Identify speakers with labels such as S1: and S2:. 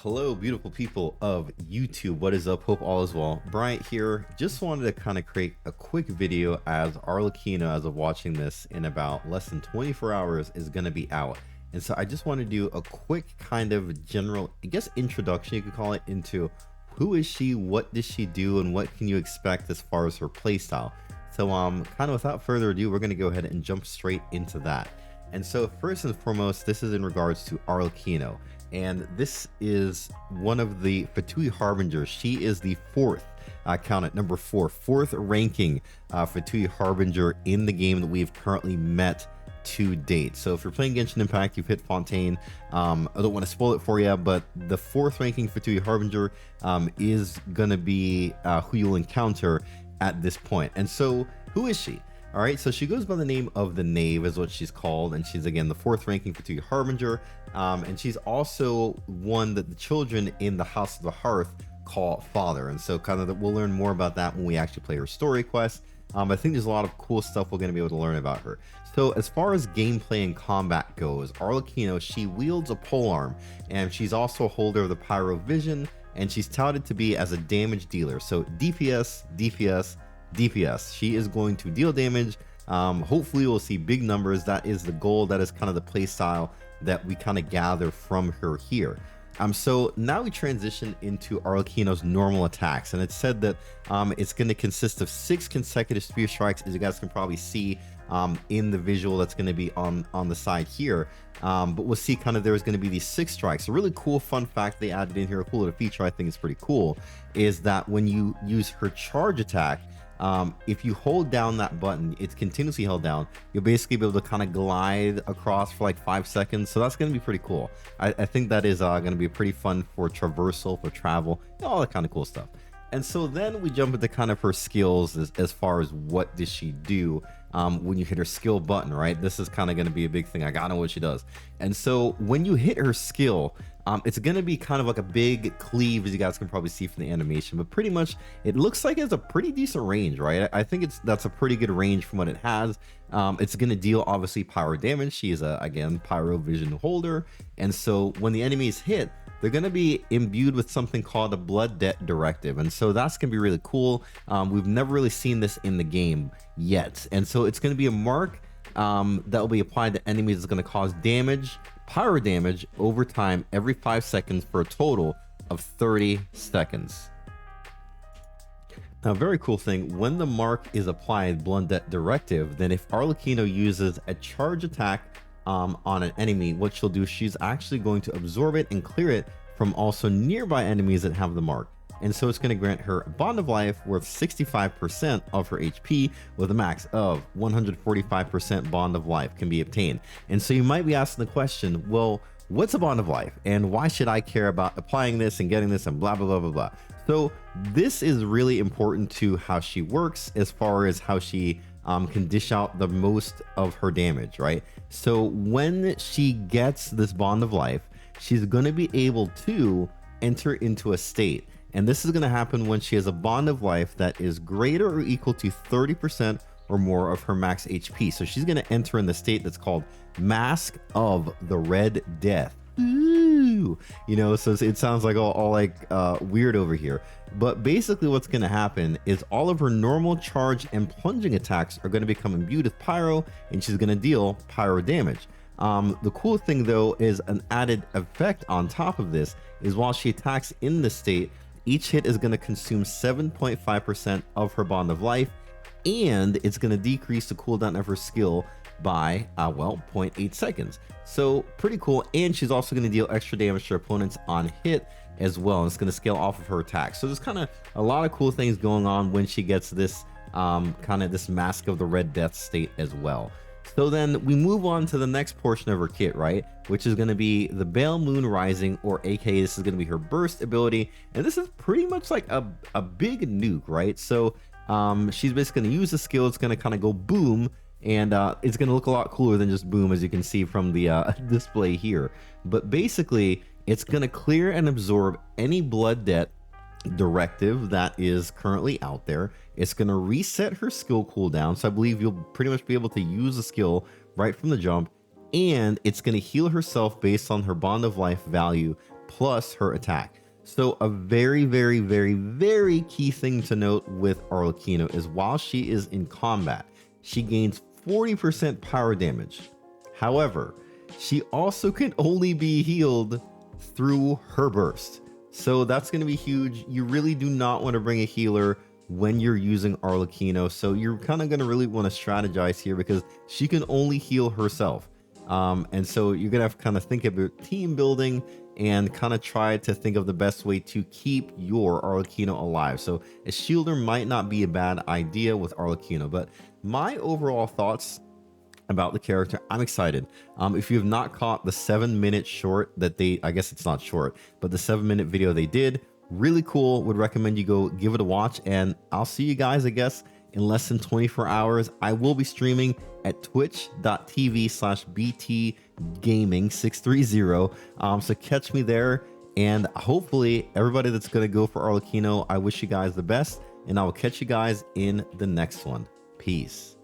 S1: Hello, beautiful people of YouTube. What is up? Hope all is well. Bryant here. Just wanted to kind of create a quick video as Arlecchino, as of watching this in about less than 24 hours, is going to be out. And so I just want to do a quick kind of general, I guess, introduction, you could call it, into who is she, what does she do, and what can you expect as far as her playstyle. So kind of without further ado, we're going to go ahead and jump straight into that. And so first and foremost, this is in regards to Arlecchino. And this is one of the Fatui Harbingers. She is the fourth, count it, number fourth ranking Fatui Harbinger in the game that we've currently met to date. So if you're playing Genshin Impact, you've hit Fontaine. I don't want to spoil it for you, but the fourth ranking Fatui Harbinger is going to be who you'll encounter at this point. And so who is she? All right, so she goes by the name of the Knave, is what she's called, and she's again the fourth ranking Fatui Harbinger, and she's also one that the children in the House of the Hearth call Father. And so kind of we'll learn more about that when we actually play her story quest. I think there's a lot of cool stuff we're going to be able to learn about her. So as far as gameplay and combat goes, Arlecchino, she wields a polearm, and she's also a holder of the Pyro Vision, and she's touted to be as a damage dealer. So DPS, DPS, DPS. She is going to deal damage. Hopefully we'll see big numbers. That is the goal. That is kind of the play style that we kind of gather from her here. So now we transition into Arlecchino's normal attacks, and it's said that it's going to consist of 6 consecutive spear strikes, as you guys can probably see in the visual that's going to be on the side here. But we'll see kind of there's going to be these 6 strikes. A really cool fun fact they added in here, a cool little feature I think is pretty cool, is that when you use her charge attack, if you hold down that button, it's continuously held down, you'll basically be able to kind of glide across for like 5 seconds. So that's going to be pretty cool. I think that is going to be pretty fun for traversal, for travel, all that kind of cool stuff. And so then we jump into kind of her skills as far as what does she do when you hit her skill button, right? This is kind of going to be a big thing. I gotta know what she does. And so when you hit her skill, it's going to be kind of like a big cleave, as you guys can probably see from the animation, but pretty much it looks like it's a pretty decent range, right? I think that's a pretty good range from what it has. It's going to deal obviously pyro damage. She is again, Pyro Vision holder. And so when the enemies hit, they're going to be imbued with something called a Blood Debt Directive. And so that's going to be really cool. We've never really seen this in the game yet. And so it's going to be a mark that will be applied to enemies. It's going to cause damage, pyro damage, over time every 5 seconds for a total of 30 seconds. Now, very cool thing, when the mark is applied, Blood Debt Directive, then if Arlecchino uses a charge attack on an enemy, what she'll do, she's actually going to absorb it and clear it from also nearby enemies that have the mark. And so it's going to grant her a bond of life worth 65% of her HP, with a max of 145% bond of life can be obtained. And so you might be asking the question, well, what's a bond of life and why should I care about applying this and getting this and blah, blah, blah, blah, blah. So this is really important to how she works as far as how she can dish out the most of her damage, right? So when she gets this bond of life, she's going to be able to enter into a state. And this is going to happen when she has a bond of life that is greater or equal to 30% or more of her max HP. So she's going to enter in the state that's called Mask of the Red Death. Ooh, you know, so it sounds like all like weird over here. But basically what's going to happen is all of her normal charge and plunging attacks are going to become imbued with pyro, and she's going to deal pyro damage. The cool thing though is an added effect on top of this is while she attacks in this state, each hit is going to consume 7.5% of her bond of life, and it's going to decrease the cooldown of her skill by well, 0.8 seconds. So pretty cool. And she's also going to deal extra damage to her opponents on hit as well, and it's going to scale off of her attack. So there's kind of a lot of cool things going on when she gets this kind of this Mask of the Red Death state as well. So then we move on to the next portion of her kit, right, which is going to be the Bale Moon Rising, or aka this is going to be her burst ability, and this is pretty much like a big nuke, right? So she's basically going to use the skill. It's going to kind of go boom, and it's going to look a lot cooler than just boom, as you can see from the display here. But basically it's going to clear and absorb any blood debt directive that is currently out there. It's going to reset her skill cooldown, so I believe you'll pretty much be able to use the skill right from the jump, and it's going to heal herself based on her bond of life value plus her attack. So a very, very, very, very key thing to note with Arlecchino is while she is in combat, she gains 40% power damage. However, she also can only be healed through her burst. So that's going to be huge. You really do not want to bring a healer when you're using Arlecchino. So you're kind of going to really want to strategize here because she can only heal herself. And so you're going to have to kind of think about team building and kind of try to think of the best way to keep your Arlecchino alive. So a shielder might not be a bad idea with Arlecchino, but my overall thoughts about the character, I'm excited. If you have not caught the 7-minute short that I guess it's not short, but the 7-minute video they did, really cool. Would recommend you go give it a watch, and I'll see you guys, I guess, in less than 24 hours. I will be streaming at twitch.tv/btgaming630. So catch me there, and hopefully everybody that's going to go for Arlecchino, I wish you guys the best, and I will catch you guys in the next one. Peace.